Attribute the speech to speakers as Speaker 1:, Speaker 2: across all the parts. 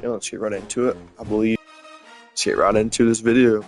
Speaker 1: Yeah, let's get right into it. I believe. Let's get right into this video.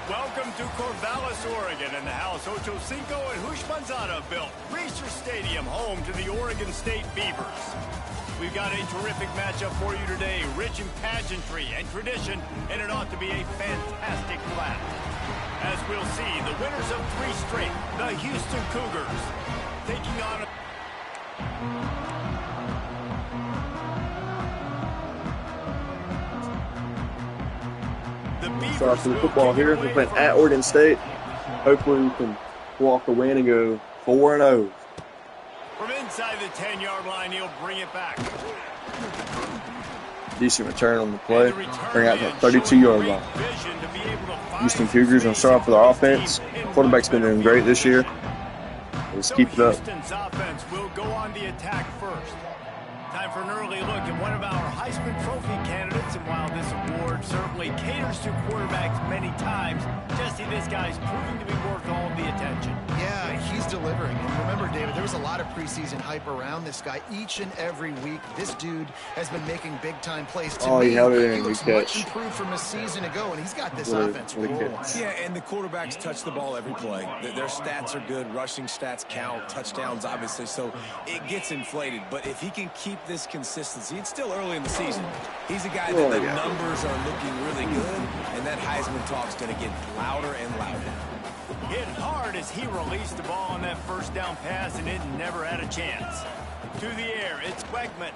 Speaker 2: Welcome to Corvallis, Oregon, and the house Ocho Cinco and Hush Manzana built. Reser Stadium, home to the Oregon State Beavers. We've got a terrific matchup for you today, rich in pageantry and tradition, and it ought to be a fantastic clash. As we'll see, the winners of 3 straight, the Houston Cougars, taking on
Speaker 1: Start for the football here. We're playing at Oregon State. Hopefully we can walk a win and go 4-0.
Speaker 2: From inside the 10-yard line, he'll bring it back.
Speaker 1: Decent return on the play. Bring out that 32-yard line. Houston Cougars going to start off with our offense. Quarterback's been doing great this year. Let's keep it up.
Speaker 2: Houston's offense will go on the attack first. Time for an early look at one of our Heisman Trophy candidates, and while this award certainly caters to quarterbacks many times, Jesse, this guy's proving to be worth all the attention.
Speaker 3: Yeah, he's delivering. And remember, David, there was a lot of preseason hype around this guy each and every week. This dude has been making big-time plays. To me,
Speaker 1: he held it in.
Speaker 3: He looks
Speaker 1: Good
Speaker 3: much
Speaker 1: catch.
Speaker 3: improved from a season ago, and he's got this offense rolling.
Speaker 4: Yeah, and the quarterbacks touch the ball every play. Their stats are good. Rushing stats count. Touchdowns, obviously, so it gets inflated. But if he can keep this consistency, it's still early in the season. He's a guy that the numbers are looking really good, and that Heisman talk's going to get louder and louder.
Speaker 2: Hit hard as he released the ball on that first down pass, and it never had a chance. To the air, it's Wegman.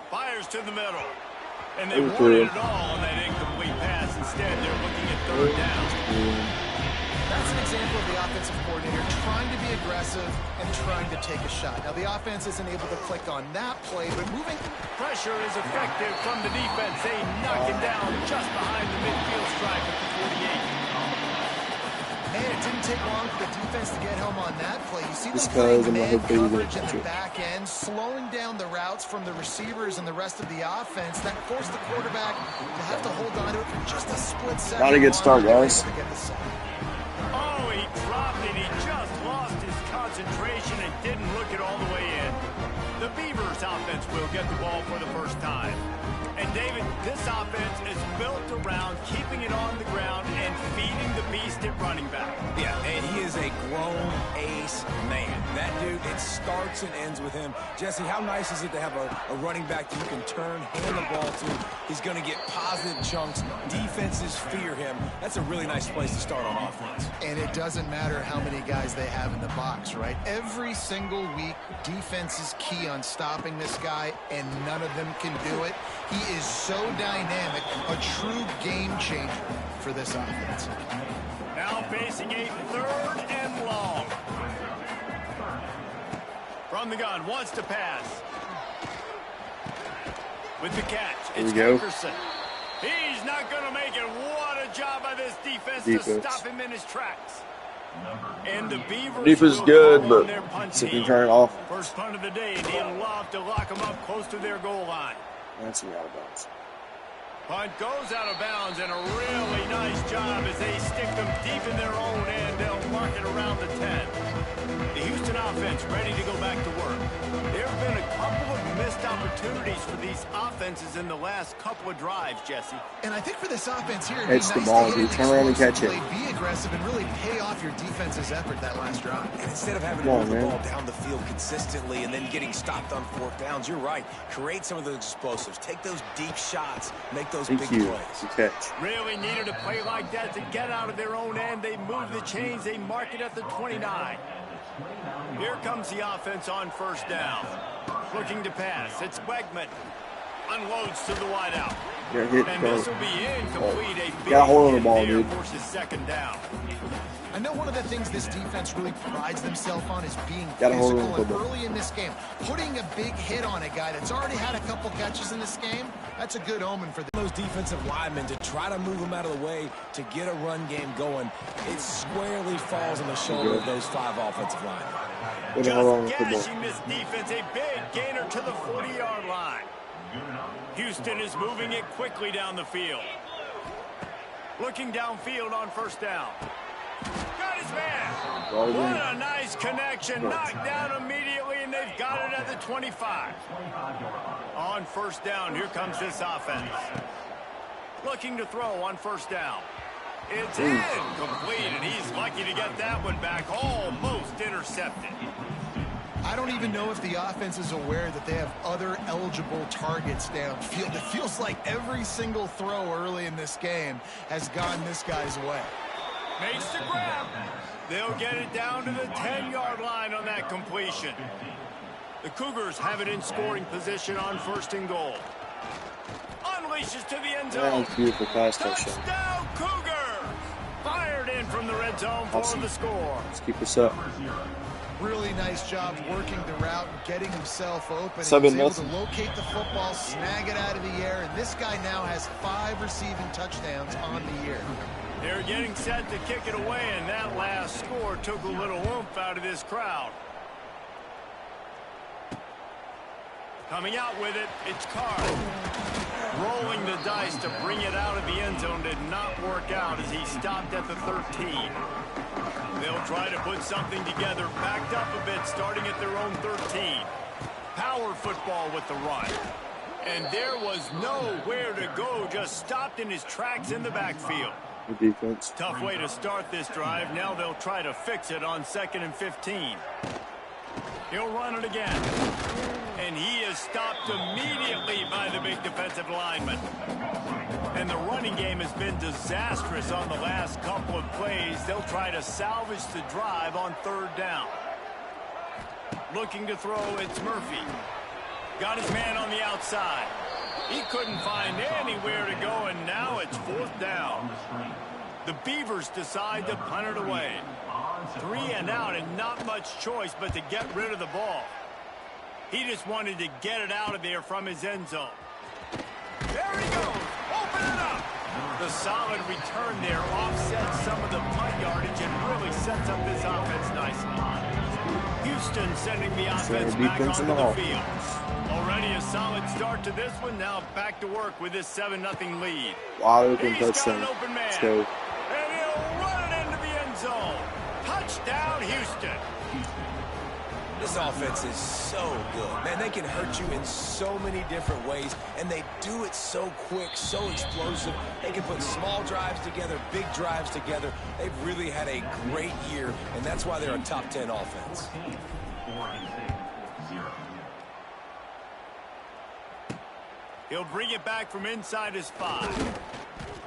Speaker 2: Fires to the middle. And they wanted it all on that incomplete pass. Instead, they're looking at 3rd down.
Speaker 3: That's an example of the offensive coordinator trying to be aggressive and trying to take a shot. Now, the offense isn't able to click on that play, but moving...
Speaker 2: Pressure is effective from the defense. They knock him down just behind the midfield stripe at the 48.
Speaker 3: Man, it didn't take long for the defense to get home on that play. You see them playing man coverage in the back end, slowing down the routes from the receivers and the rest of the offense. That forced the quarterback to have to hold on to it for just a split second.
Speaker 1: Not a good start, guys.
Speaker 2: Oh, he dropped it. He just lost his concentration and didn't look it all the way in. The Beavers offense will get the ball for the first time. And David, this offense is built around keeping it on the ground and feeding the beast at running back.
Speaker 4: Yeah, and he is a grown ace man. That dude, it starts and ends with him. Jesse, how nice is it to have a running back that you can turn, hand the ball to? He's going to get positive chunks. Defenses fear him. That's a really nice place to start on offense.
Speaker 3: And it doesn't matter how many guys they have in the box, right? Every single week, defense is key on stopping this guy, and none of them can do it. He is so dynamic, a true game changer for this offense.
Speaker 2: Now facing a 3rd and long. From the gun, wants to pass. With the catch, it's Wilkerson. He's not going to make it. What a job by this defense to stop him in his tracks. And the Beavers
Speaker 1: is good, but if you turn it off.
Speaker 2: First punt of the day, and he'll love to lock them up close to their goal line.
Speaker 1: That's out of bounds.
Speaker 2: Punt goes out of bounds, and a really nice job as they stick them deep in their own end. They'll mark it around the 10. The Houston offense ready to go back to work. There have been a couple of missed opportunities for these offenses in the last couple of drives, Jesse.
Speaker 3: And I think for this offense here,
Speaker 1: it's the ball. You turn around and catch it.
Speaker 3: Be aggressive and really pay off your defense's effort that last drive.
Speaker 4: And instead of having to move the ball down the field consistently and then getting stopped on 4th downs, you're right. Create some of those explosives. Take those deep shots. Make those big plays.
Speaker 1: Good catch.
Speaker 2: Really needed a play like that to get out of their own end. They move the chains. They mark it at the 29. Here comes the offense on 1st down. Looking to pass. It's Wegman. Unloads to the wideout.
Speaker 1: Got hit,
Speaker 2: And
Speaker 1: bro.
Speaker 2: this will be incomplete. A big
Speaker 1: Got a hold of the
Speaker 2: hit
Speaker 1: ball,
Speaker 2: there
Speaker 1: dude.
Speaker 2: forces second down.
Speaker 3: I know one of the things this defense really prides themselves on is being
Speaker 1: Got a hold of
Speaker 3: physical,
Speaker 1: the
Speaker 3: and
Speaker 1: football.
Speaker 3: early in this game, putting a big hit on a guy that's already had a couple catches in this game, that's a good omen for
Speaker 4: Those defensive linemen to try to move them out of the way to get a run game going, it squarely falls on the shoulder of those 5 offensive linemen.
Speaker 1: Got a hold on the
Speaker 2: Just
Speaker 1: football.
Speaker 2: gashing this defense, a big gainer to the 40-yard line. Houston is moving it quickly down the field. Looking downfield on first down. Got his man. What a nice connection. Knocked down immediately, and they've got it at the 25. On first down, here comes this offense. Looking to throw on first down. It's incomplete, and he's lucky to get that one back. Almost intercepted.
Speaker 3: I don't even know if the offense is aware that they have other eligible targets downfield. It feels like every single throw early in this game has gone this guy's way.
Speaker 2: Makes the grab. They'll get it down to the 10-yard line on that completion. The Cougars have it in scoring position on first and goal. Unleashes to the end zone.
Speaker 1: That was a beautiful pass touchdown.
Speaker 2: Touchdown, Cougar! Fired in from the red zone for
Speaker 1: Awesome.
Speaker 2: the score.
Speaker 1: Let's keep this up.
Speaker 3: Really nice job working the route and getting himself open. He
Speaker 1: 7-0.
Speaker 3: was able to locate the football, snag it out of the air, and this guy now has 5 receiving touchdowns on the year.
Speaker 2: They're getting set to kick it away, and that last score took a little oomph out of this crowd. Coming out with it, it's Carr. Rolling the dice to bring it out of the end zone did not work out as he stopped at the 13. They'll try to put something together, backed up a bit, starting at their own 13. Power football with the run. And there was nowhere to go, just stopped in his tracks in the backfield.
Speaker 1: The defense.
Speaker 2: Tough way to start this drive. Now they'll try to fix it on 2nd and 15. He'll run it again. And he is stopped immediately by the big defensive lineman. And the running game has been disastrous on the last couple of plays. They'll try to salvage the drive on 3rd down. Looking to throw, it's Murphy. Got his man on the outside. He couldn't find anywhere to go, and now it's 4th down. The Beavers decide to punt it away. 3 and out, and not much choice but to get rid of the ball. He just wanted to get it out of there from his end zone. There he goes. Open it up. The solid return there offsets some of the punt yardage and really sets up this offense nicely. Houston sending the offense back onto the field. Already a solid start to this one. Now back to work with this 7-0 lead.
Speaker 1: Wide open
Speaker 2: He's got
Speaker 1: touchdown.
Speaker 2: an open man.
Speaker 1: Let's go.
Speaker 2: And he'll run it into the end zone. Touchdown, Houston.
Speaker 4: This offense is so good. Man, they can hurt you in so many different ways, and they do it so quick, so explosive. They can put small drives together, big drives together. They've really had a great year, and that's why they're a top 10 offense.
Speaker 2: He'll bring it back from inside his 5.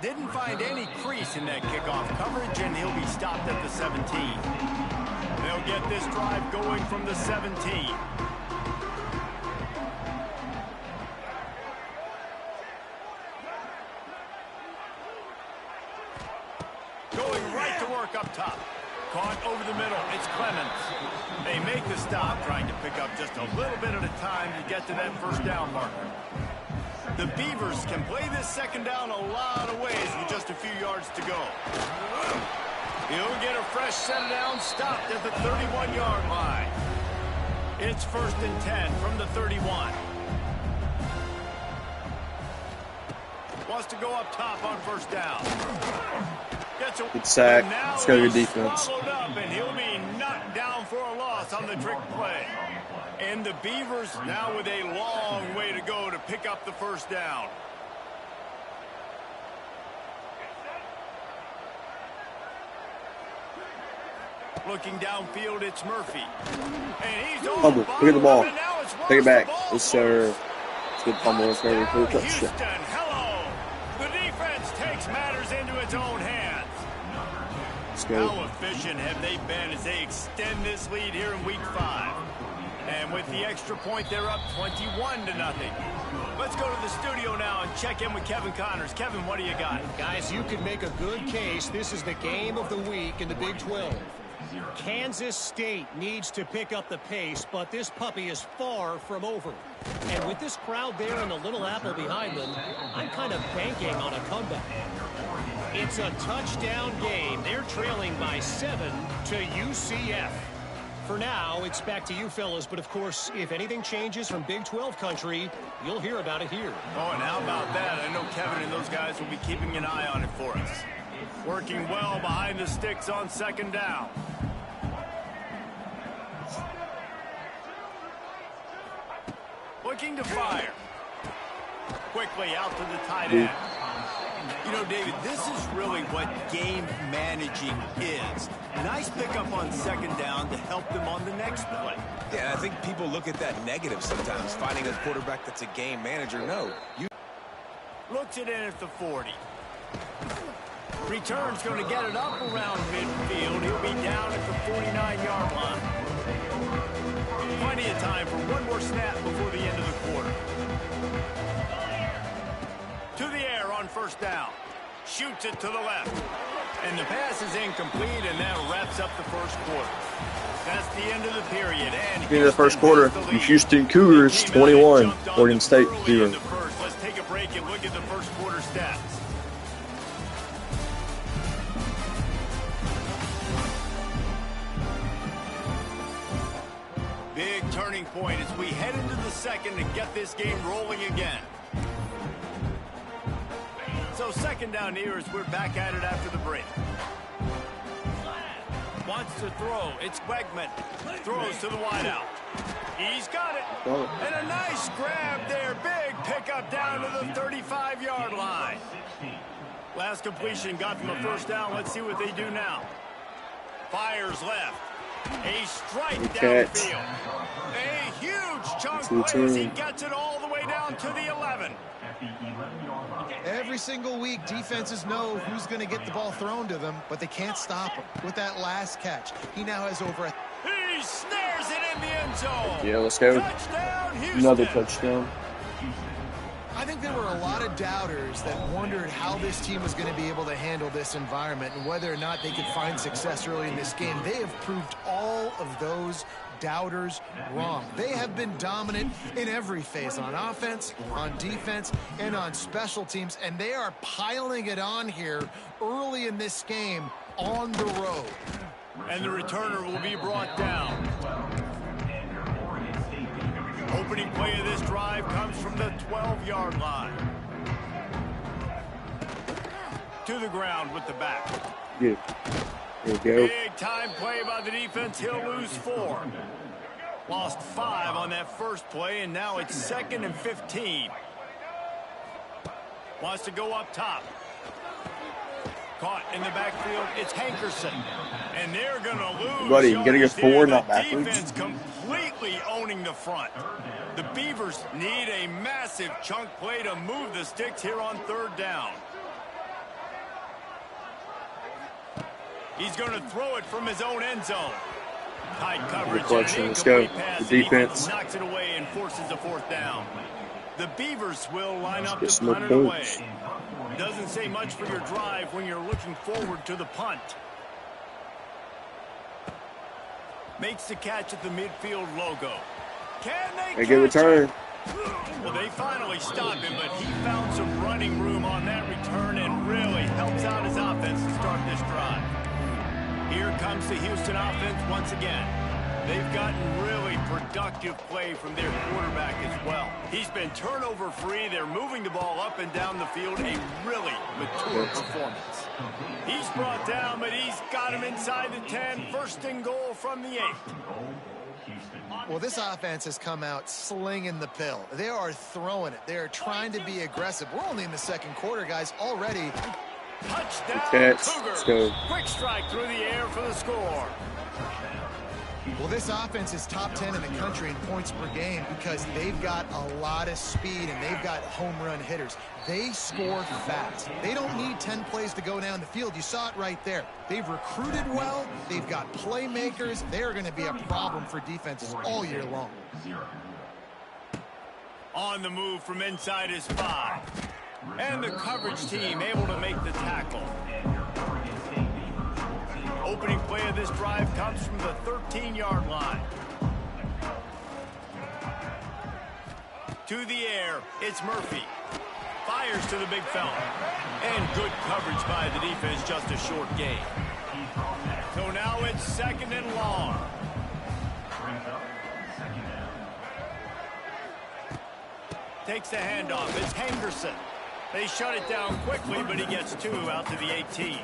Speaker 2: Didn't find any crease in that kickoff coverage, and he'll be stopped at the 17. They'll get this drive going from the 17. Going right to work up top. Caught over the middle. It's Clemens. They make the stop, trying to pick up just a little bit at a time to get to that 1st down marker. The Beavers can play this 2nd down a lot of ways with just a few yards to go. He'll get a fresh set down, stopped at the 31-yard line. It's 1st and 10 from the 31. Wants to go up top on 1st down.
Speaker 1: Good sack. Let's go, good defense.
Speaker 2: Up, and he'll be knocked down for a loss on the trick play. And the Beavers now with a long way to go to pick up the 1st down. Looking downfield, it's Murphy. And he's
Speaker 1: Fumble. Look at the ball. Take it back. Yes, sir. It's good fumble. It's very cool touchdown.
Speaker 2: Houston, hello. The defense takes matters into its own hands.
Speaker 1: Let's go.
Speaker 2: How efficient have they been as they extend this lead here in week 5? And with the extra point, they're up 21-0. Let's go to the studio now and check in with Kevin Connors. Kevin, what do you got?
Speaker 5: Guys, you can make a good case. This is the game of the week in the Big 12. Kansas State needs to pick up the pace, but this puppy is far from over. And with this crowd there and the Little Apple behind them, I'm kind of banking on a comeback. It's a touchdown game. They're trailing by 7 to UCF. For now, it's back to you fellas, but of course, if anything changes from Big 12 country, you'll hear about it here.
Speaker 2: Oh, and how about that? I know Kevin and those guys will be keeping an eye on it for us. Working well behind the sticks on second down. Looking to fire. Quickly out to the tight end. You know, David, this is really what game managing is. Nice pickup on second down to help them on the next play.
Speaker 4: Yeah, I think people look at that negative sometimes, finding a quarterback that's a game manager. No.
Speaker 2: Looks it in at the 40. Return's going to get it up around midfield. He'll be down at the 49-yard line. Plenty of time for one more snap before the end of the quarter. To the air on first down. Shoots it to the left. And the pass is incomplete, and that wraps up the first quarter. That's the end of the period. And
Speaker 1: in the first quarter, the Houston Cougars 21, Oregon State 0.
Speaker 2: Let's take a break and look at the first quarter stats. Big turning point as we head into the second and get this game rolling again. So second down here as we're back at it after the break. Wants to throw. It's Wegman. Throws to the wideout. He's got it. And a nice grab there. Big pickup down to the 35-yard line. Last completion got them a first down. Let's see what they do now. Fires left. A strike downfield. A huge chunk play as he gets it all the way down to the 11.
Speaker 3: Every single week, defenses know who's going to get the ball thrown to them, but they can't stop him. With that last catch, he now has over a...
Speaker 2: He snares it in the end zone.
Speaker 1: Yeah, let's go.
Speaker 2: Touchdown, Houston.
Speaker 1: Another touchdown.
Speaker 3: I think there were a lot of doubters that wondered how this team was going to be able to handle this environment and whether or not they could find success early in this game. They have proved all of those doubters wrong. They have been dominant in every phase, on offense, on defense, and on special teams, and they are piling it on here early in this game on the road.
Speaker 2: And the returner will be brought down. Opening play of this drive comes from the 12-yard line. To the ground with the back.
Speaker 1: Yeah. There we go.
Speaker 2: Big time play by the defense. He'll lose 4. Lost 5 on that first play, and now it's 2nd and 15. Wants to go up top. Caught in the backfield. It's Hankerson. And they're going to lose.
Speaker 1: Buddy, you got to go forward, not backwards.
Speaker 2: Defense completely owning the front. The Beavers need a massive chunk play to move the sticks here on third down. He's going to throw it from his own end zone. Tight coverage.
Speaker 1: Let's go. The defense
Speaker 2: knocks it away and forces a fourth down. The Beavers will line up to punt it away. Doesn't say much for your drive when you're looking forward to the punt. Makes the catch at the midfield logo. Can they
Speaker 1: get a return?
Speaker 2: Well, they finally stopped him, but he found some running room on that return and really helps out his offense to start this drive. Here comes the Houston offense once again. They've gotten really productive play from their quarterback as well. He's been turnover-free. They're moving the ball up and down the field. A really mature performance. He's brought down, but he's got him inside the 10. First and goal from the 8.
Speaker 3: Well, this offense has come out slinging the pill. They are throwing it. They are trying to be aggressive. We're only in the second quarter, guys. Already,
Speaker 2: Touchdown,
Speaker 1: Catch.
Speaker 2: Cougars.
Speaker 1: Let's go.
Speaker 2: Quick strike through the air for the score.
Speaker 3: Well, this offense is top 10 in the country in points per game because they've got a lot of speed and they've got home run hitters. They score fast. They don't need 10 plays to go down the field. You saw it right there. They've recruited well. They've got playmakers. They're going to be a problem for defenses all year long.
Speaker 2: On the move from inside his 5. And the coverage team able to make the tackle. Opening play of this drive comes from the 13-yard line. To the air, it's Murphy. Fires to the big fella. And good coverage by the defense, just a short gain. So now it's 2nd and long. Takes the handoff. It's Henderson. They shut it down quickly, but he gets 2 out to the 18.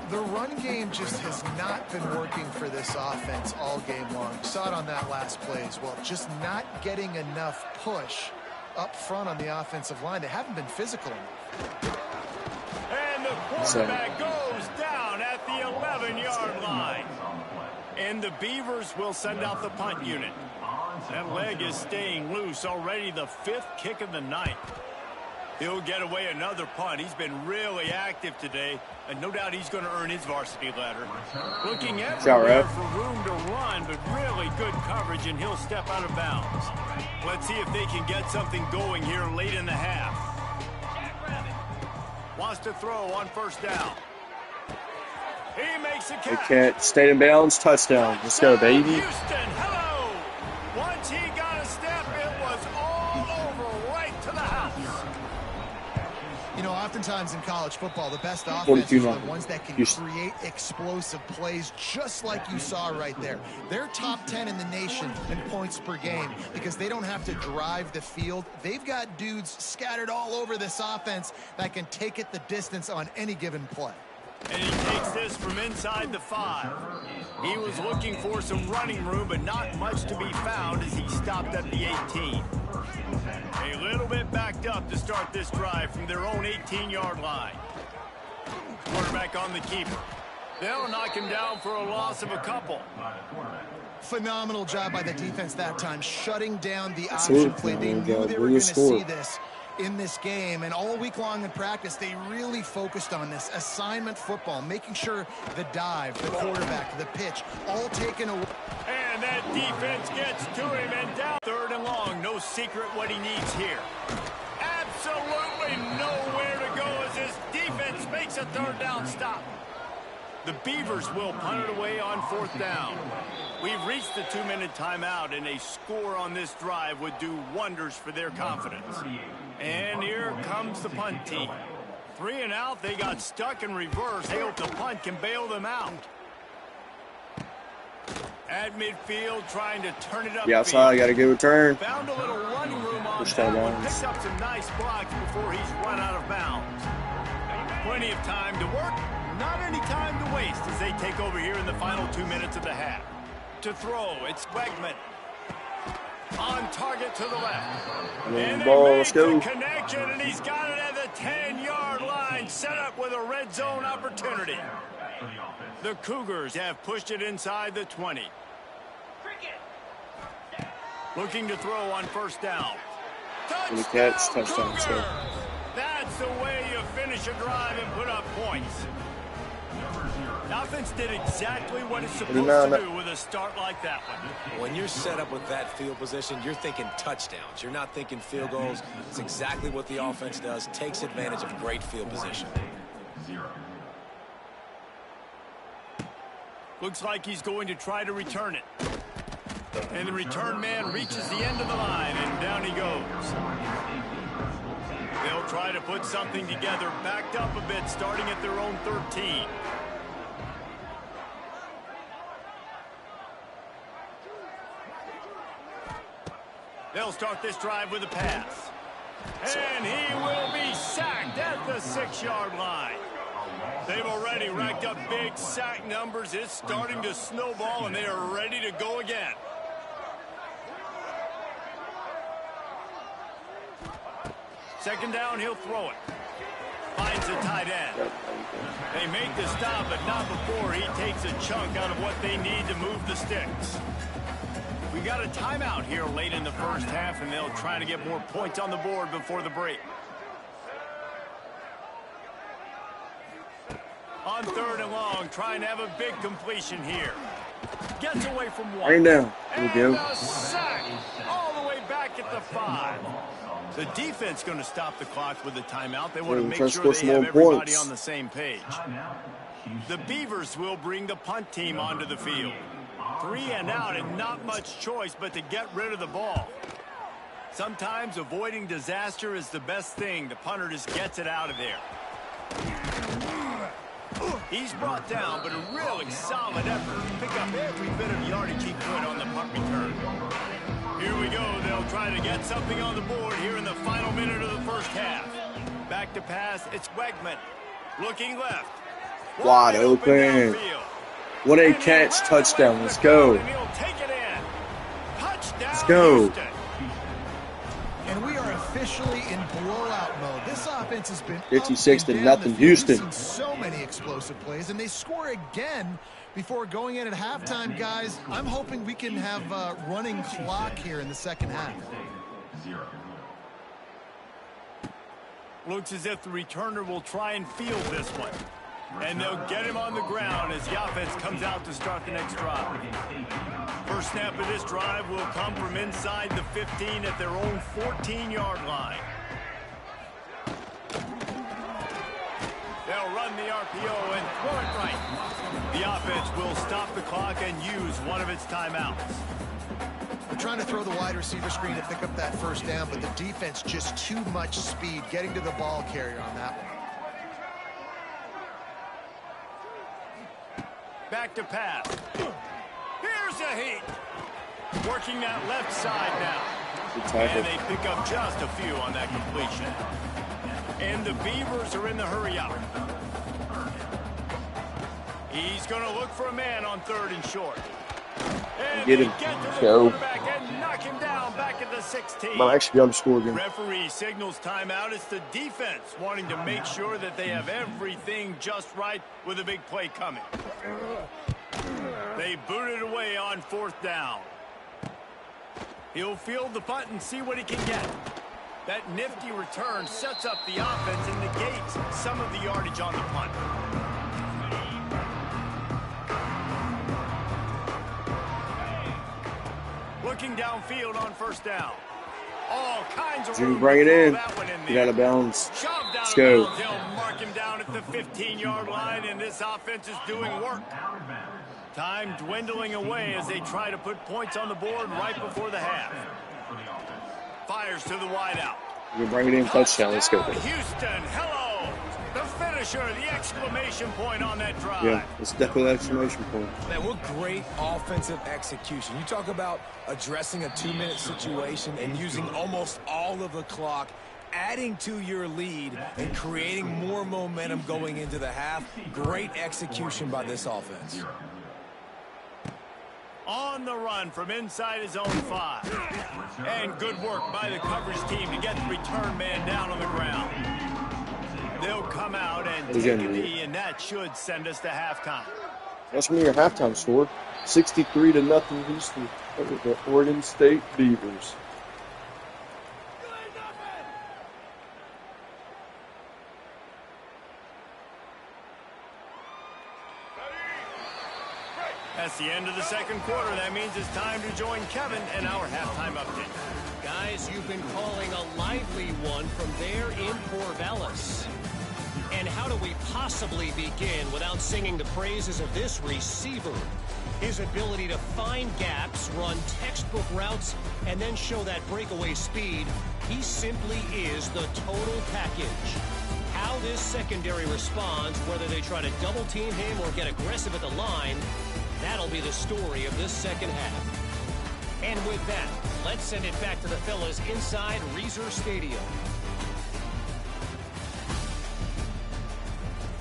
Speaker 3: The run game just has not been working for this offense all game long. You saw it on that last play as well. Just not getting enough push up front on the offensive line. They haven't been physical enough.
Speaker 2: And the quarterback goes down at the 11-yard line. And the Beavers will send out the punt unit. That leg is staying loose. Already the 5th kick of the night. He'll get away another punt. He's been really active today, and no doubt he's going to earn his varsity letter. Looking everywhere for room to run, but really good coverage, and he'll step out of bounds. Let's see if they can get something going here late in the half. Wants to throw on 1st down. He makes a catch.
Speaker 1: Stayed in bounds, touchdown. Let's go, baby.
Speaker 2: Houston, hello. Once he got a step, it was all over right to the house.
Speaker 3: You know, oftentimes in college football, the best offenses are the ones that can create explosive plays, just like you saw right there. They're top 10 in the nation in points per game because they don't have to drive the field. They've got dudes scattered all over this offense that can take it the distance on any given play.
Speaker 2: And he takes this from inside the 5. He was looking for some running room, but not much to be found as he stopped at the 18. A little bit backed up to start this drive from their own 18-yard line. Quarterback on the keeper. They'll knock him down for a loss of a couple.
Speaker 3: Phenomenal job by the defense that time, shutting down the option play. They knew they were going to see this in this game, and all week long in practice, they really focused on this assignment football, making sure the dive, the quarterback, the pitch, all taken away.
Speaker 2: And that defense gets to him and down. 3rd and long, no secret what he needs here. Absolutely nowhere to go as his defense makes a 3rd down stop. The Beavers will punt it away on 4th down. We've reached the 2-minute timeout, and a score on this drive would do wonders for their confidence. And here comes the punt team. 3 and out, they got stuck in reverse. They hope the punt can bail them out. At midfield, trying to turn it up.
Speaker 1: Yeah, so I got a good return.
Speaker 2: Found a little running room on that one. Picked up some nice blocks before he's run out of bounds. Plenty of time to work. Not any time to waste as they take over here in the final 2 minutes of the half. To throw, it's Wegman. On target to the left. And they make the connection, and he's got it at the 10-yard line. Set up with a red zone opportunity. The Cougars have pushed it inside the 20. Looking to throw on 1st down. Touchdown, Cougars! That's the way you finish a drive and put up points. The offense did exactly what it's supposed to do with a start like that one.
Speaker 4: When you're set up with that field position, you're thinking touchdowns. You're not thinking field goals. It's exactly what the offense does. Takes advantage of great field position.
Speaker 2: Looks like he's going to try to return it. And the return man reaches the end of the line, and down he goes. They'll try to put something together, backed up a bit, starting at their own 13. They'll start this drive with a pass. And he will be sacked at the 6-yard line. They've already racked up big sack numbers. It's starting to snowball, and they are ready to go again. Second down, he'll throw it. Finds the tight end. They make the stop, but not before he takes a chunk out of what they need to move the sticks. We got a timeout here late in the first half, and they'll try to get more points on the board before the break. On 3rd and long, trying to have a big completion here. Gets away from one.
Speaker 1: Right now. Here we
Speaker 2: And
Speaker 1: go.
Speaker 2: a sack all the way back at the 5. The defense going to stop the clock with the timeout. They want to make sure they have everybody on the same page. The Beavers will bring the punt team onto the field. 3 and out and not much choice but to get rid of the ball. Sometimes avoiding disaster is the best thing. The punter just gets it out of there. He's brought down, but a really solid effort to pick up every bit of yardage he could on the punt return. Here we go. They'll try to get something on the board here in the final minute of the first half. Back to pass. It's Wegman. Looking left.
Speaker 1: Wide open. What a catch. Touchdown. Let's go. Let's go.
Speaker 3: And we are officially in blowout mode. This offense has been
Speaker 1: 56-0 Houston.
Speaker 3: So many explosive plays, and they score again before going in at halftime, guys. I'm hoping we can have a running clock here in the second half.
Speaker 2: Looks as if the returner will try and field this one. And they'll get him on the ground as the offense comes out to start the next drive. First snap of this drive will come from inside the 15 at their own 14-yard line. They'll run the RPO and throw it right. The offense will stop the clock and use one of its timeouts.
Speaker 3: They're trying to throw the wide receiver screen to pick up that first down, but the defense just too much speed getting to the ball carrier on that one.
Speaker 2: Back to pass. Here's a heat. Working that left side now. And they pick up just a few on that completion. And the Beavers are in the hurry up. He's going to look for a man on 3rd and short. And
Speaker 1: get him.
Speaker 2: Get to the
Speaker 1: Go.
Speaker 2: quarterback and knock him down back at the 16.
Speaker 1: Might actually be able to score again.
Speaker 2: Referee signals timeout. It's the defense wanting to make sure that they have everything just right with a big play coming. They boot it away on 4th down. He'll field the punt and see what he can get. That nifty return sets up the offense and negates some of the yardage on the punt. Looking downfield on 1st down. All kinds of room.
Speaker 1: Bring it in.
Speaker 2: Get
Speaker 1: out of bounds.
Speaker 2: Let's
Speaker 1: go.
Speaker 2: They'll mark him down at the 15-yard line, and this offense is doing work. Time dwindling away as they try to put points on the board right before the half. Fires to the wideout.
Speaker 1: We bring it in. Touchdown. Let's go.
Speaker 2: Houston, hello. The finisher, the exclamation point on that drive.
Speaker 1: Yeah, it's definitely an exclamation point.
Speaker 4: Man, what great offensive execution. You talk about addressing a 2-minute situation and using almost all of the clock, adding to your lead and creating more momentum going into the half. Great execution by this offense.
Speaker 2: On the run from inside his own 5. And good work by the coverage team to get the return man down on the ground. They'll come out and take a knee, and that should send us to halftime.
Speaker 1: That's going to be your halftime score. 63-0 Houston over the Oregon State Beavers.
Speaker 2: That's the end of the second quarter. That means it's time to join Kevin and our halftime update.
Speaker 5: Guys, you've been calling a lively one from there in Corvallis. And how do we possibly begin without singing the praises of this receiver? His ability to find gaps, run textbook routes, and then show that breakaway speed. He simply is the total package. How this secondary responds, whether they try to double team him or get aggressive at the line, that'll be the story of this second half. And with that, let's send it back to the fellas inside Reser Stadium.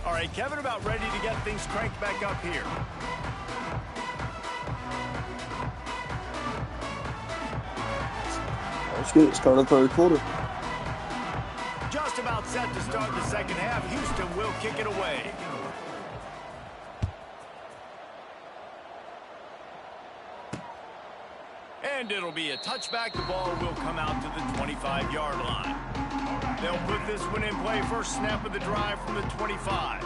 Speaker 2: All right, Kevin, about ready to get things cranked back up here.
Speaker 1: Let's get it started 3rd quarter.
Speaker 2: Just about set to start the second half. Houston will kick it away. And it'll be a touchback. The ball will come out to the 25-yard line. They'll put this one in play. First snap of the drive from the 25.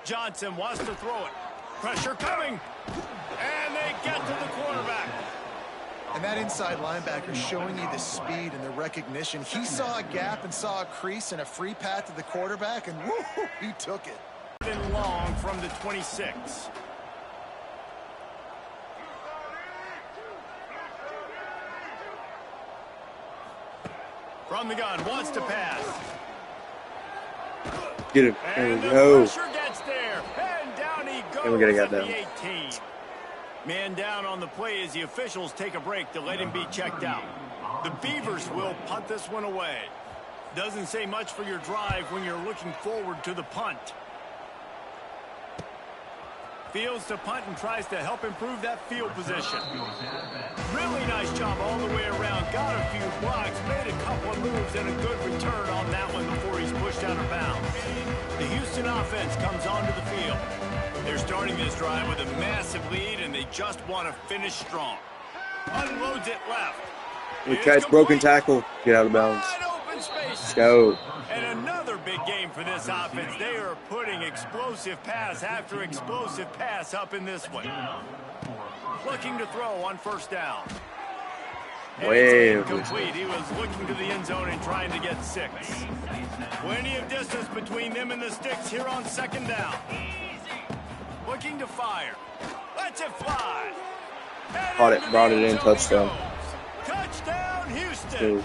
Speaker 2: Johnson wants to throw it. Pressure coming. And they get to the quarterback.
Speaker 3: And that inside linebacker showing you the speed and the recognition. He saw a gap and saw a crease and a free path to the quarterback, and woo, he took it.
Speaker 2: Long from the 26. From the gun, wants to pass.
Speaker 1: Get it. There we go.
Speaker 2: The pressure gets there. And down he goes
Speaker 1: And we're gonna
Speaker 2: at
Speaker 1: get
Speaker 2: the 18. Man down on the play as the officials take a break to let him be checked out. The Beavers will punt this one away. Doesn't say much for your drive when you're looking forward to the punt. Fields to punt and tries to help improve that field position. Really nice job all the way around. Got a few blocks, made a couple of moves, and a good return on that one before he's pushed out of bounds. The Houston offense comes onto the field. They're starting this drive with a massive lead, and they just want to finish strong. Unloads it left.
Speaker 1: We catch broken tackle. Get out of bounds. Let's go.
Speaker 2: And another big game for this offense. They are putting explosive pass after explosive pass up in this one. Looking to throw on first down.
Speaker 1: Way
Speaker 2: incomplete. He was looking to the end zone and trying to get 6. Plenty of distance between them and the sticks here on second down. Looking to fire. Lets it fly.
Speaker 1: Caught it, brought it in, touchdown.
Speaker 2: Touchdown, Houston.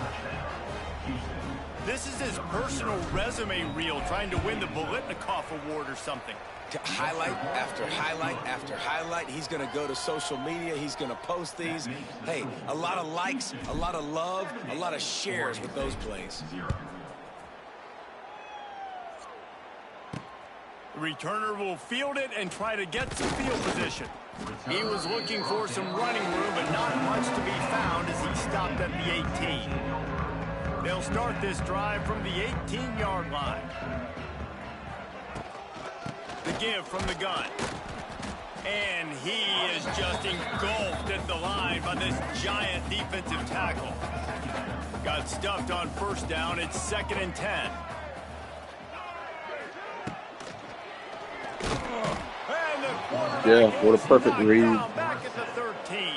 Speaker 2: This is his personal resume reel, trying to win the Bolitnikoff Award or something.
Speaker 4: Highlight after highlight after highlight. He's going to go to social media. He's going to post these. Hey, a lot of likes, a lot of love, a lot of shares with those plays.
Speaker 2: The returner will field it and try to get some field position. He was looking for some running room, but not much to be found as he stopped at the 18. They'll start this drive from the 18-yard line. The give from the gun. And he is just engulfed at the line by this giant defensive tackle. Got stuffed on first down. It's 2nd and 10.
Speaker 1: Yeah, what a perfect read.
Speaker 2: Back at the 13.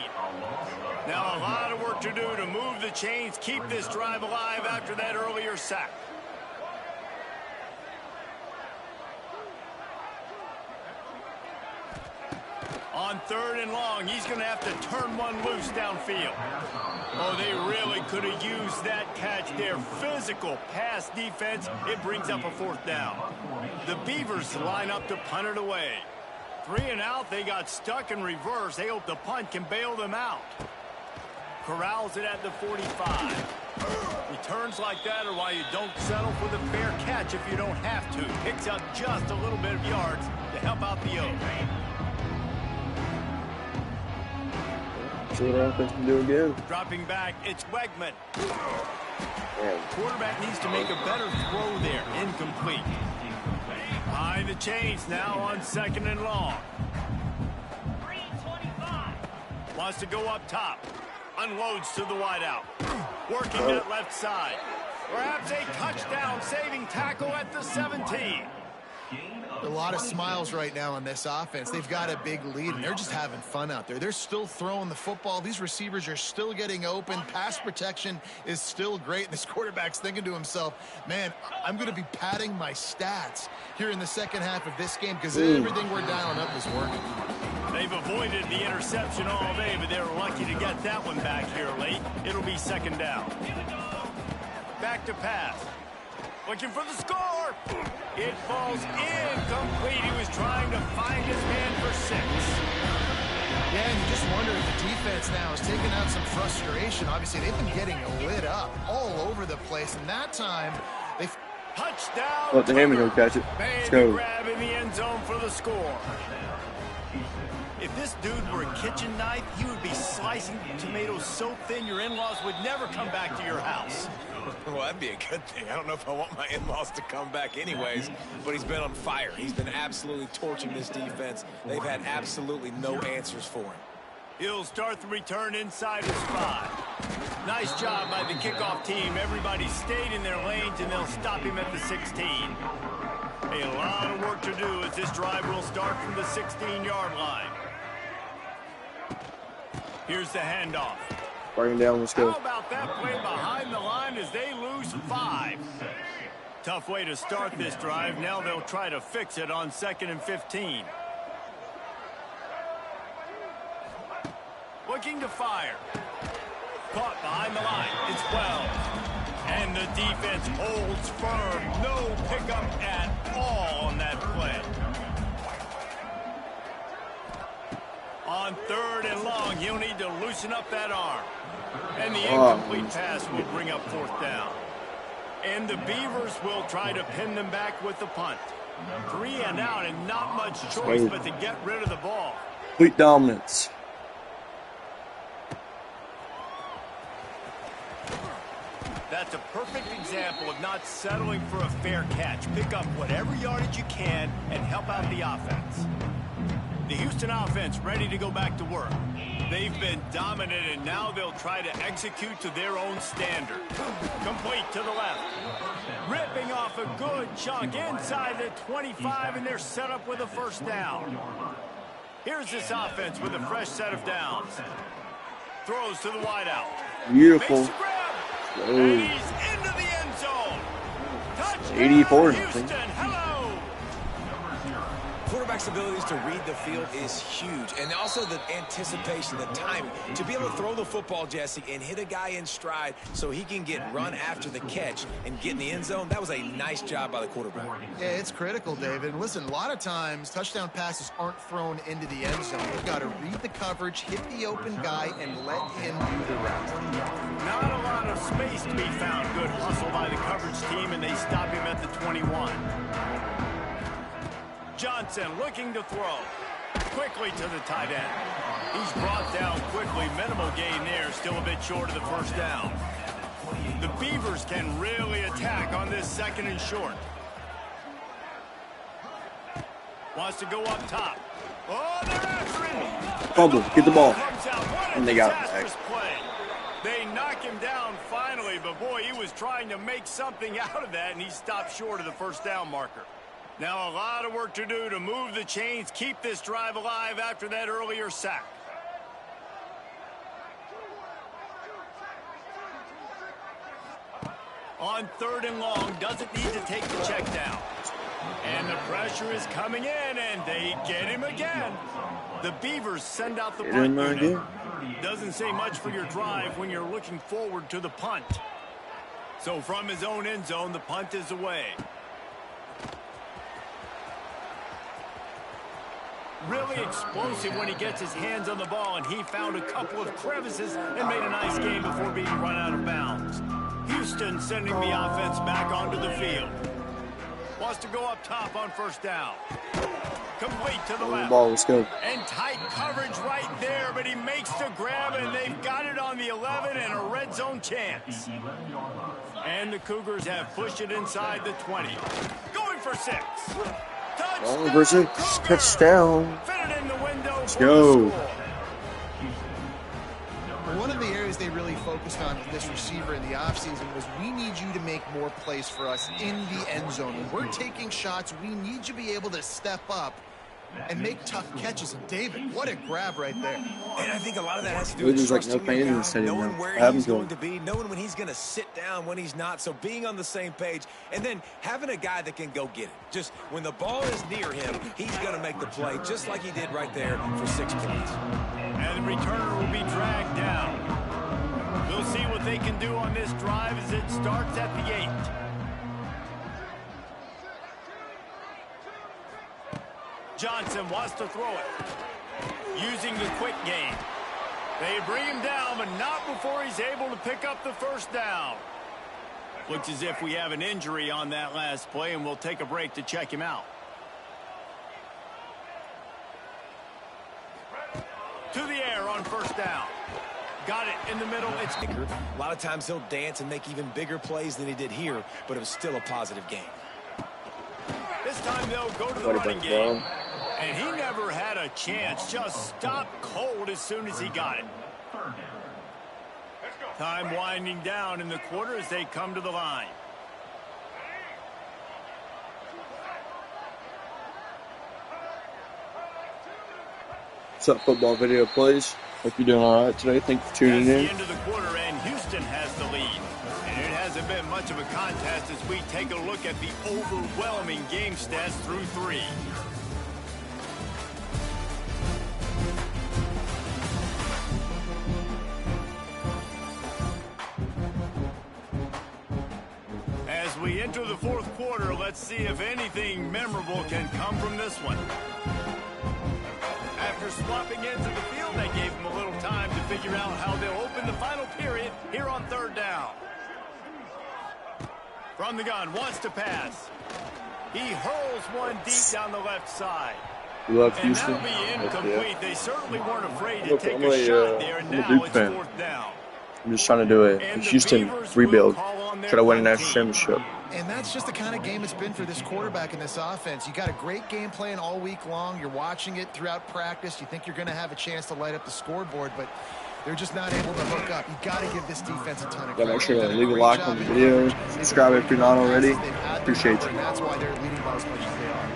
Speaker 2: Now a lot of work to do to move the chains, keep this drive alive after that earlier sack. On 3rd and long, he's going to have to turn one loose downfield. Oh, they really could have used that catch there. Physical pass defense. It brings up a 4th down. The Beavers line up to punt it away. 3 and out, they got stuck in reverse. They hope the punt can bail them out. Corrals it at the 45. Returns like that are why you don't settle for the fair catch if you don't have to. Picks up just a little bit of yards to help out the Oaks.
Speaker 1: See what offense can do again.
Speaker 2: Dropping back, it's Wegman.
Speaker 1: Yeah.
Speaker 2: Quarterback needs to make a better throw there. Incomplete. Behind the chains now on 2nd and long. Wants to go up top. Unloads to the wideout. Working that left side. Perhaps a touchdown saving tackle at the 17.
Speaker 3: A lot of smiles right now on this offense. They've got a big lead, and they're just having fun out there. They're still throwing the football. These receivers are still getting open. Pass protection is still great. And this quarterback's thinking to himself, man, I'm going to be padding my stats here in the second half of this game because everything we're dialing up is working.
Speaker 2: They've avoided the interception all day, but they're lucky to get that one back here late. It'll be 2nd down. Back to pass. Looking for the score. It falls incomplete. He was trying to find his man for 6.
Speaker 3: Yeah, and you just wonder if the defense now is taking out some frustration. Obviously, they've been getting lit up all over the place, and that time they...
Speaker 2: Touchdown.
Speaker 1: Let the Hammond go catch it. Let's go.
Speaker 2: Grab in the end zone for the score. If this dude were a kitchen knife, he would be slicing tomatoes so thin your in-laws would never come back to your house.
Speaker 4: Well, that'd be a good thing. I don't know if I want my in-laws to come back anyways, but he's been on fire. He's been absolutely torching this defense. They've had absolutely no answers for him.
Speaker 2: He'll start the return inside his 5. Nice job by the kickoff team. Everybody stayed in their lanes, and they'll stop him at the 16. A lot of work to do as this drive will start from the 16-yard line. Here's the handoff.
Speaker 1: Bring him down, let's go.
Speaker 2: How about that play behind the line as they lose 5? Tough way to start this drive. Now they'll try to fix it on 2nd and 15. Looking to fire. Caught behind the line. It's 12. And the defense holds firm. No pickup at all on that play. On 3rd and long, he'll need to loosen up that arm. And the incomplete pass will bring up 4th down. And the Beavers will try to pin them back with the punt. 3 and out, and not much choice but to get rid of the ball.
Speaker 1: Complete dominance.
Speaker 2: That's a perfect example of not settling for a fair catch. Pick up whatever yardage you can and help out the offense. The Houston offense ready to go back to work. They've been dominant, and now they'll try to execute to their own standard. Complete to the left. Ripping off a good chunk inside the 25, and they're set up with a 1st down. Here's this offense with a fresh set of downs. Throws to the wideout.
Speaker 1: Beautiful.
Speaker 2: And he's into the end zone. Touchdown,
Speaker 1: 84.
Speaker 2: Houston. Hello.
Speaker 4: Quarterback's abilities to read the field is huge, and also the anticipation, the timing. To be able to throw the football, Jesse, and hit a guy in stride so he can get run after the catch and get in the end zone, that was a nice job by the quarterback.
Speaker 3: Yeah, it's critical, David. And listen, a lot of times touchdown passes aren't thrown into the end zone. You've got to read the coverage, hit the open guy, and let him do the rest.
Speaker 2: Not a lot of space to be found. Good hustle by the coverage team, and they stop him at the 21. Johnson looking to throw. Quickly to the tight end. He's brought down quickly. Minimal gain there. Still a bit short of the 1st down. The Beavers can really attack on this 2nd and short. Wants to go up top. Oh, they're after him.
Speaker 1: Fumble. Get the ball.
Speaker 2: And
Speaker 1: they got it back.
Speaker 2: Play. They knock him down finally, but boy, he was trying to make something out of that, and he stopped short of the 1st down marker. Now a lot of work to do to move the chains, keep this drive alive after that earlier sack. On 3rd and long, doesn't need to take the check down. And the pressure is coming in, and they get him again. The Beavers send out the punt unit. Doesn't say much for your drive when you're looking forward to the punt. So from his own end zone, the punt is away. Really explosive when he gets his hands on the ball, and he found a couple of crevices and made a nice game before being run out of bounds. Houston sending the offense back onto the field. Wants to go up top on 1st down. Complete to the left.
Speaker 1: Ball, let's go.
Speaker 2: And tight coverage right there, but he makes the grab, and they've got it on the 11 and a red zone chance. And the Cougars have pushed it inside the 20. Going for 6.
Speaker 1: Touchdown. Let's go.
Speaker 3: One of the areas they really focused on with this receiver in the offseason was, we need you to make more plays for us in the end zone. When we're taking shots, we need you to be able to step up and make tough catches. And David, what a grab right there.
Speaker 4: And I think a lot of that has to do with trusting your guy, knowing where he's going to be, knowing when he's going to sit down, when he's not. So being on the same page, and then having a guy that can go get it. Just when the ball is near him, he's going to make the play, just like he did right there for 6 points.
Speaker 2: And the returner will be dragged down. We'll see what they can do on this drive as it starts at the 8. Johnson wants to throw it. Using the quick game. They bring him down, but not before he's able to pick up the 1st down. Looks as if we have an injury on that last play, and we'll take a break to check him out. there on first down. Got it in the middle. It's
Speaker 4: A lot of times he'll dance and make even bigger plays than he did here, but it was still a positive game.
Speaker 2: This time they'll go to the running game. And he never had a chance. Just stopped cold as soon as he got it. Time winding down in the quarter as they come to the line.
Speaker 1: What's up, football video plays? Hope you're doing all right today. Thank you for tuning in.
Speaker 2: That's the end of the quarter, and Houston has the lead. And it hasn't been much of a contest as we take a look at the overwhelming game stats through 3. As we enter the 4th quarter, let's see if anything memorable can come from this one. After swapping ends of the field, they gave him a little time to figure out how they'll open the final period here on 3rd down. From the gun, wants to pass. He hurls one deep down the left side.
Speaker 1: You love
Speaker 2: And
Speaker 1: Houston?
Speaker 2: that'll be incomplete.
Speaker 1: Yeah.
Speaker 2: They certainly weren't afraid to take a shot there. Now it's 4th down.
Speaker 1: I'm just trying to do a Houston rebuild. Try to win a national championship.
Speaker 3: And that's just the kind of game it's been for this quarterback in this offense. You got a great game plan all week long. You're watching it throughout practice. You think you're going to have a chance to light up the scoreboard, but they're just not able to hook up. You got to give this defense a ton of credit.
Speaker 1: Make sure to leave a like on the video. Subscribe if you're not already. Appreciate you.
Speaker 3: And that's why they're leading by as much as they are.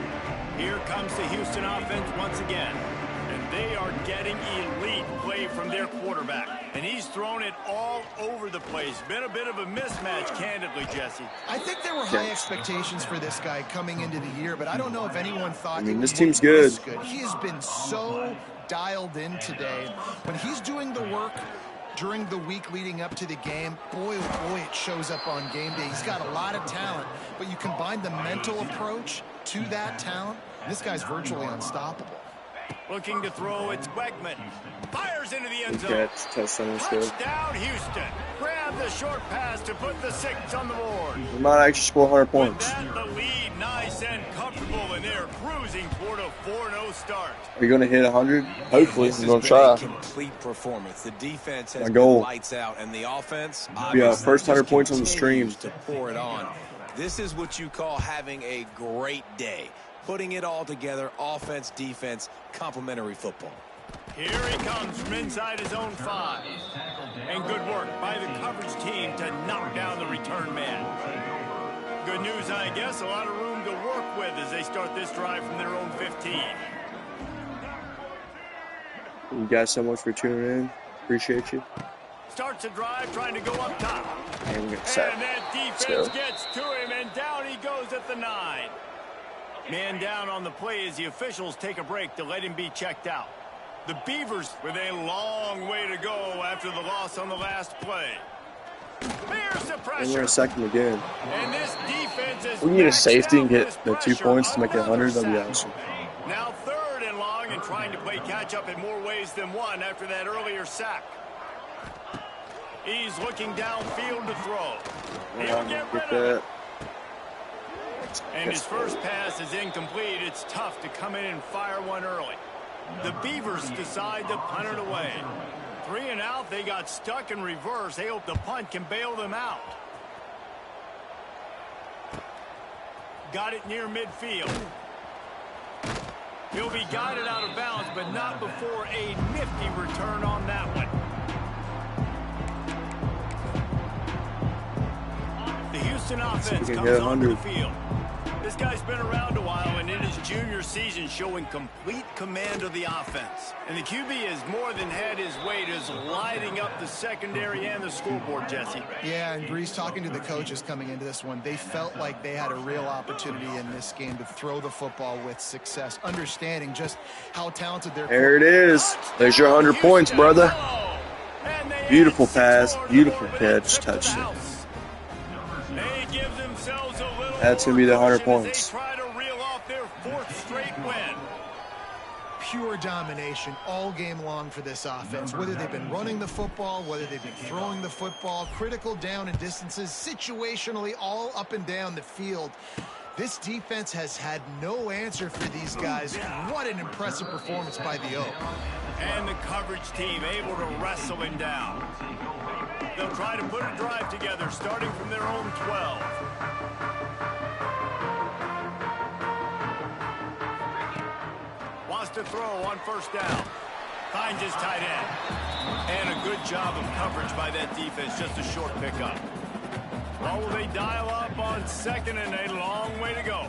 Speaker 2: Here comes the Houston offense once again. And they are getting elite play from their quarterback. And he's thrown it all over the place. Been a bit of a mismatch, candidly, Jesse.
Speaker 3: I think there were high expectations for this guy coming into the year, but I don't know if anyone thought
Speaker 1: this team's good.
Speaker 3: He has been so dialed in today. When he's doing the work during the week leading up to the game, boy, oh boy, it shows up on game day. He's got a lot of talent, but you combine the mental approach to that talent, this guy's virtually unstoppable.
Speaker 2: Looking to throw, it's Wegman. Fires into the end zone. Touchdown, Houston. Grab the short pass to put the 6 on the board.
Speaker 1: We might actually score 100 points.
Speaker 2: With that, the lead nice and comfortable, and they're cruising toward a 4-0 start.
Speaker 1: Are you going to hit 100? Hopefully. I'm going to try.
Speaker 4: Complete performance. The defense has
Speaker 1: My goal.
Speaker 4: been lights out, and the offense.
Speaker 1: Yeah, first 100 points on the stream.
Speaker 4: To pour it on. This is what you call having a great day. Putting it all together, offense, defense, complementary football.
Speaker 2: Here he comes from inside his own 5. And good work by the coverage team to knock down the return man. Good news, I guess, a lot of room to work with as they start this drive from their own 15.
Speaker 1: Thank you guys so much for tuning in. Appreciate you.
Speaker 2: Starts a drive trying to go up top.
Speaker 1: And
Speaker 2: that defense gets to him, and down he goes at the 9. Man down on the play as the officials take a break to let him be checked out. The Beavers with a long way to go after the loss on the last play. There's the pressure.
Speaker 1: And we're a second again.
Speaker 2: And this defense is
Speaker 1: we need a safety and get the 2 points to make it 100. That'd be awesome.
Speaker 2: Now 3rd and long and trying to play catch up in more ways than one after that earlier sack. He's looking downfield to throw. He'll get rid of it. And his first pass is incomplete. It's tough to come in and fire one early. The Beavers decide to punt it away. 3 and out. They got stuck in reverse. They hope the punt can bail them out. Got it near midfield. He'll be guided out of bounds, but not before a nifty return on that one. The Houston offense comes onto the field. This guy's been around a while, and in his junior season showing complete command of the offense. And the QB has more than had his weight as lighting up the secondary and the scoreboard, Jesse.
Speaker 3: Yeah, and Breeze, talking to the coaches coming into this one, they felt like they had a real opportunity in this game to throw the football with success, understanding just how talented they're.
Speaker 1: There it is. There's your 100 points, brother. Beautiful pass, beautiful catch, touchdown. That's going to be the 100 points.
Speaker 3: Pure domination all game long for this offense. Whether they've been running the football, whether they've been throwing the football, critical down and distances, situationally all up and down the field. This defense has had no answer for these guys. What an impressive performance by the O.
Speaker 2: And the coverage team able to wrestle him down. They'll try to put a drive together, starting from their own 12. Wants to throw on first down. Finds his tight end. And a good job of coverage by that defense, just a short pickup. Or will they dial up on second and a long way to go?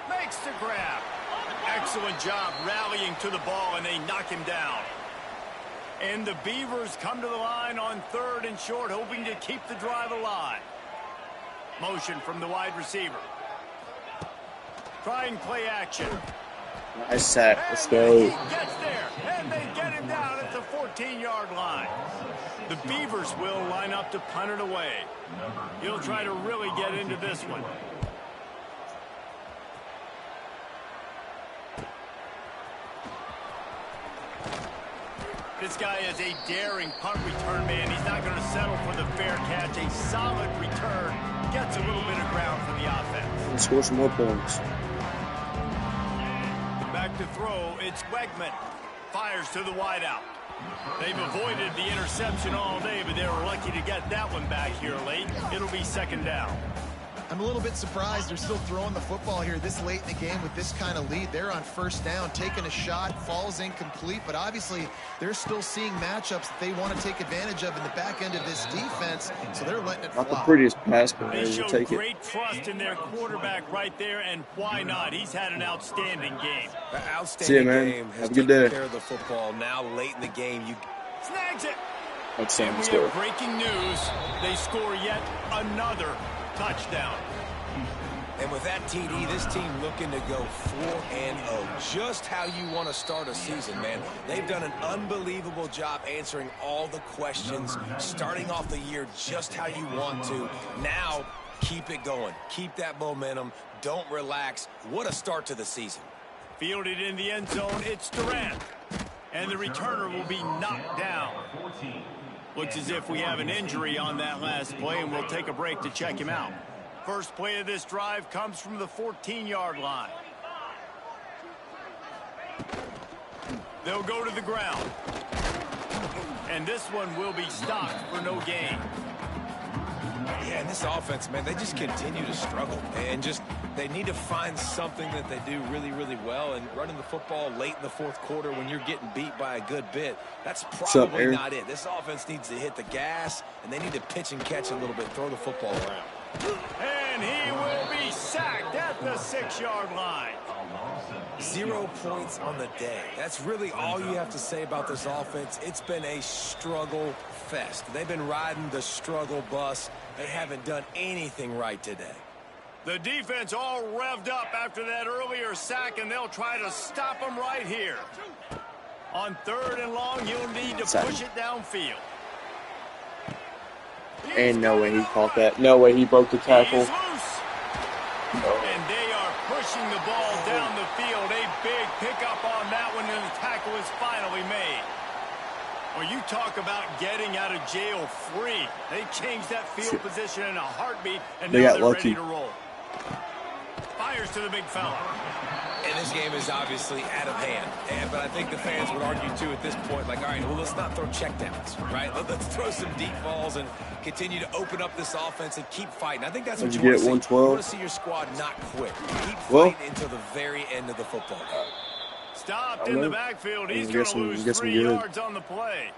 Speaker 2: Makes the grab. Excellent job rallying to the ball, and they knock him down. And the Beavers come to the line on third and short, hoping to keep the drive alive. Motion from the wide receiver. Trying play action.
Speaker 1: Nice sack. Let's go.
Speaker 2: He gets there, and they get him down at the 14-yard line. The Beavers will line up to punt it away. He'll try to really get into this one. This guy is a daring punt return man. He's not going to settle for the fair catch. A solid return. Gets a little bit of ground for the offense.
Speaker 1: Let's score some more points.
Speaker 2: Back to throw. It's Wegman. Fires to the wideout. They've avoided the interception all day, but they were lucky to get that one back here late. It'll be second down.
Speaker 3: I'm a little bit surprised they're still throwing the football here this late in the game with this kind of lead. They're on first down, taking a shot, falls incomplete, but obviously they're still seeing matchups that they want to take advantage of in the back end of this defense, so they're letting it fly.
Speaker 1: Not the prettiest pass, but
Speaker 2: they
Speaker 1: they'll
Speaker 2: show
Speaker 1: take it.
Speaker 2: Great trust in their quarterback right there, and why not? He's had an outstanding game.
Speaker 4: Outstanding game.
Speaker 1: Have a good day.
Speaker 4: Care of the football. Now late in the game, you
Speaker 2: Snags it.
Speaker 1: Outstanding
Speaker 2: We
Speaker 1: score.
Speaker 2: have breaking news. They score yet another touchdown.
Speaker 4: And with that TD, this team looking to go 4-0. Just how you want to start a season, man. They've done an unbelievable job answering all the questions, starting off the year just how you want to. Now, keep it going. Keep that momentum. Don't relax. What a start to the season.
Speaker 2: Fielded in the end zone, it's Durant. And the returner will be knocked down. Looks as if we have an injury on that last play, and we'll take a break to check him out. First play of this drive comes from the 14-yard line. They'll go to the ground. And this one will be stopped for no gain.
Speaker 4: Yeah, and this offense, man, they just continue to struggle. And just, they need to find something that they do really, really well. And running the football late in the fourth quarter when you're getting beat by a good bit, that's probably not it. This offense needs to hit the gas, and they need to pitch and catch a little bit, throw the football around.
Speaker 2: And he will be sacked at the 6-yard line.
Speaker 4: 0 points on the day. That's really all you have to say about this offense. It's been a struggle fest. They've been riding the struggle bus. They haven't done anything right today.
Speaker 2: The defense all revved up after that earlier sack, and they'll try to stop them right here. On third and long, you'll need to push it downfield.
Speaker 1: And no way he caught that. No way he broke the tackle.
Speaker 2: He's loose. And they are pushing the ball down the field. A big pickup on that one, and the tackle is finally made. Well, you talk about getting out of jail free. They changed that field position in a heartbeat, and now they're ready to roll. Fires to the big fella.
Speaker 4: And this game is obviously out of hand. But I think the fans would argue, too, at this point, like, all right, well, let's not throw checkdowns, right? Let's throw some deep balls and continue to open up this offense and keep fighting. I think that's what you want to see.
Speaker 1: 112?
Speaker 4: You want to see your squad not quit. Keep fighting until the very end of the football game.
Speaker 2: Stopped in the backfield. He's going to lose 3 yards on the play.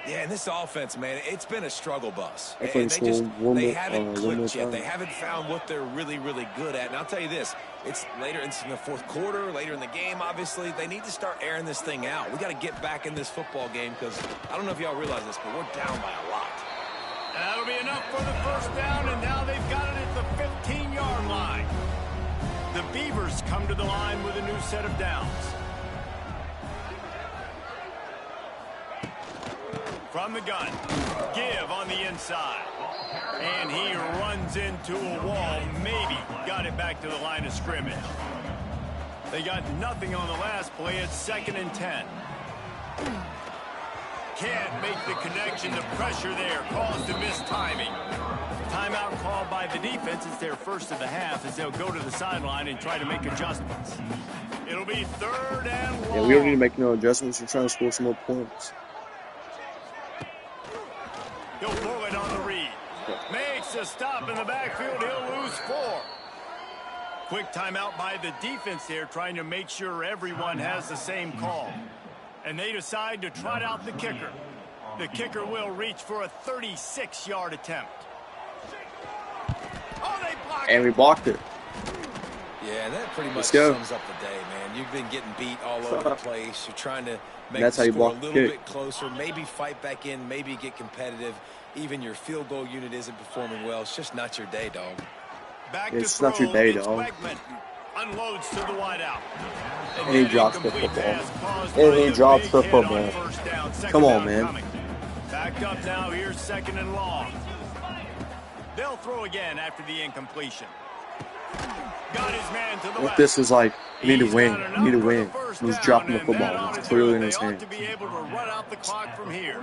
Speaker 4: Yeah, and this offense, man, it's been a struggle bus.
Speaker 1: And
Speaker 4: they haven't clicked yet. They haven't found what they're really, really good at. And I'll tell you this, it's later in the fourth quarter, later in the game, obviously. They need to start airing this thing out. We got to get back in this football game because I don't know if y'all realize this, but we're down by a lot.
Speaker 2: That'll be enough for the first down, and now they've got it at the 15-yard line. The Beavers come to the line with a new set of downs. From the gun, give on the inside. And he runs into a wall, maybe got it back to the line of scrimmage. They got nothing on the last play. It's 2nd and 10. Can't make the connection. The pressure there caused a missed timing. Timeout the defense, it's their first of the half as they'll go to the sideline and try to make adjustments. It'll be 3rd and long.
Speaker 1: Yeah, we don't need to make no adjustments. We're trying to score some more points.
Speaker 2: He'll pull it on the read. Makes a stop in the backfield. He'll lose 4. Quick timeout by the defense here, trying to make sure everyone has the same call. And they decide to trot out the kicker. The kicker will reach for a 36-yard attempt. Oh, they blocked it.
Speaker 1: And we blocked it.
Speaker 4: Yeah, that pretty much sums up the day, man. You've been getting beat all over the place. You're trying to make the score a little bit closer, maybe fight back in, maybe get competitive. Even your field goal unit isn't performing well. It's just not your day, dog.
Speaker 1: It's not your day, dog.
Speaker 2: Unloads to the wideout.
Speaker 1: And he drops the football. And he drops the football. Come on, man.
Speaker 2: Back up now. Here's 2nd and long. They'll throw again after the incompletion. Got his man to the left.
Speaker 1: This is like, we need to win. We need to win. He's dropping the football. It's clearly in his hand.
Speaker 2: To be able to run out the clock from here.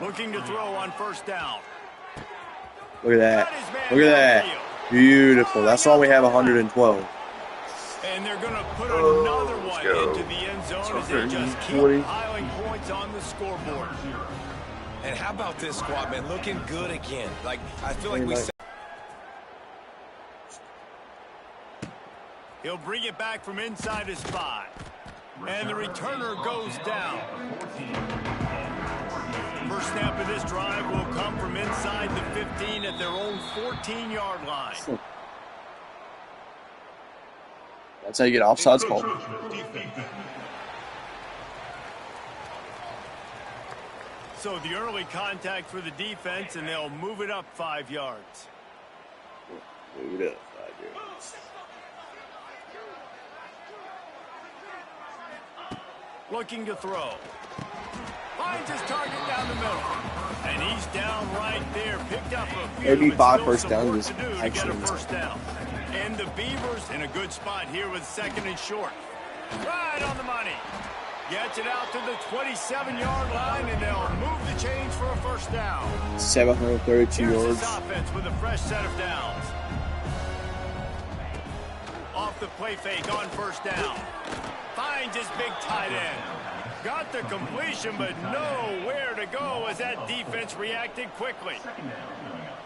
Speaker 2: Looking to throw on 1st down.
Speaker 1: Look at that. Look at that. Beautiful. That's all we have, 112.
Speaker 2: And they're going to put another one into the end zone as they just keep piling points on the scoreboard.
Speaker 4: And how about this squad, man? Looking good again. Like, I feel like we said.
Speaker 2: He'll bring it back from inside his 5. And the returner goes down. First snap of this drive will come from inside the 15 at their own 14-yard line.
Speaker 1: That's how you get offsides called.
Speaker 2: So the early contact for the defense, and they'll move it up 5 yards.
Speaker 1: Move it up 5 yards.
Speaker 2: Looking to throw. Finds his target down the middle. And he's down right there. Picked up a few.
Speaker 1: Maybe 5 first down is actually
Speaker 2: first down. And the Beavers in a good spot here with 2nd and short. Right on the money. Gets it out to the 27-yard line, and they'll move the chains for a first down.
Speaker 1: 732
Speaker 2: Here's
Speaker 1: yards.
Speaker 2: this offense with a fresh set of downs. Off the play fake on 1st down. Finds his big tight end. Got the completion, but nowhere to go as that defense reacted quickly.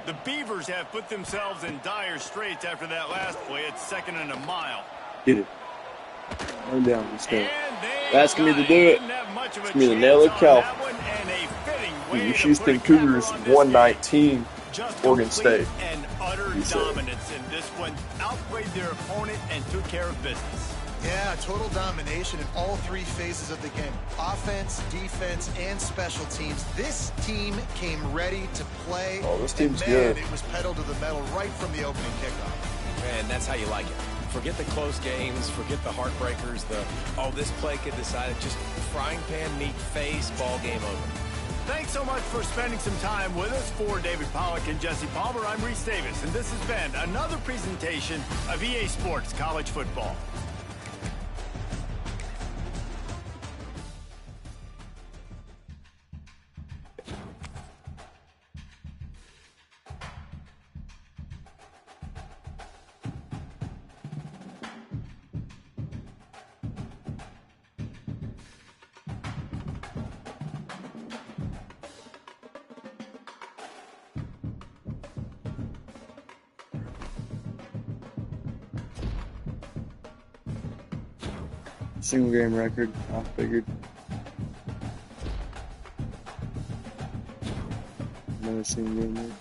Speaker 2: The Beavers have put themselves in dire straits after that last play. It's 2nd and a mile.
Speaker 1: Get it. Run down. Let's go. Asking me to do it. It's me to nail it, Cal. The Houston Cougars 119, Oregon State.
Speaker 2: And utter dominance in this one. Outplayed their opponent and took care of business.
Speaker 3: Yeah, total domination in all 3 phases of the game. Offense, defense, and special teams. This team came ready to play.
Speaker 1: Oh, this team's
Speaker 3: good.
Speaker 1: good.
Speaker 3: It was pedal to the metal right from the opening kickoff.
Speaker 4: Man, that's how you like it. Forget the close games, forget the heartbreakers, this play could decide it. Just frying pan, meat face, ball game over.
Speaker 2: Thanks so much for spending some time with us. For David Pollack and Jesse Palmer, I'm Reese Davis, and this has been another presentation of EA Sports College Football.
Speaker 1: Single game record, I figured. Another single game record.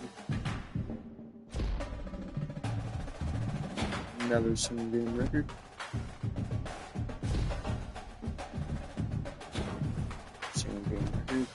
Speaker 1: Another single game record. Single game record.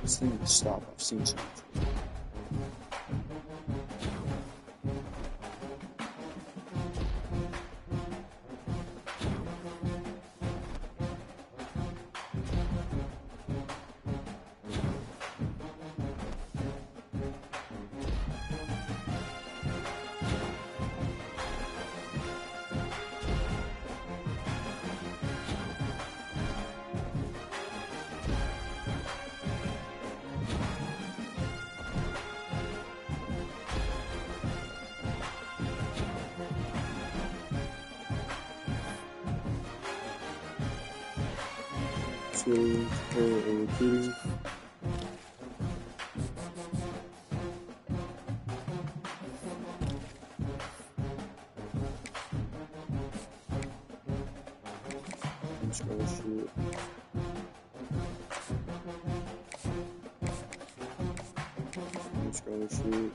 Speaker 1: This thing needs to stop. I've seen so much. Recruiting. Scholarship. Scholarship.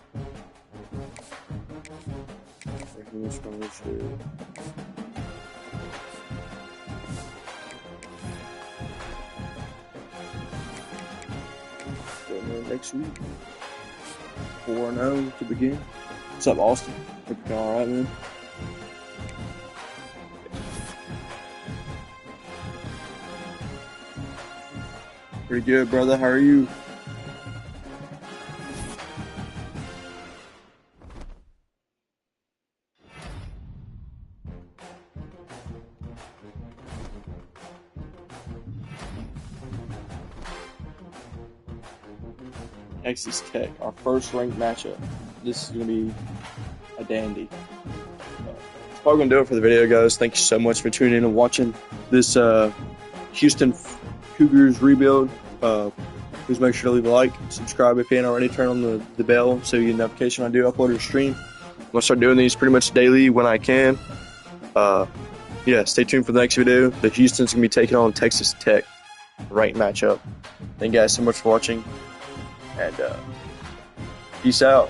Speaker 1: Scholarship. Next week, 4-0 to begin. What's up, Austin? Hope you're all right, man. Pretty good, brother. How are you? Texas Tech, our first ranked matchup. This is going to be a dandy. That's probably going to do it for the video, guys. Thank you so much for tuning in and watching this Houston Cougars rebuild. Please make sure to leave a like, subscribe if you ain't already, turn on the bell so you get a notification when I do upload or stream. I'm going to start doing these pretty much daily when I can. Yeah, stay tuned for the next video. The Houston's going to be taking on Texas Tech. Ranked matchup. Thank you guys so much for watching. And peace out.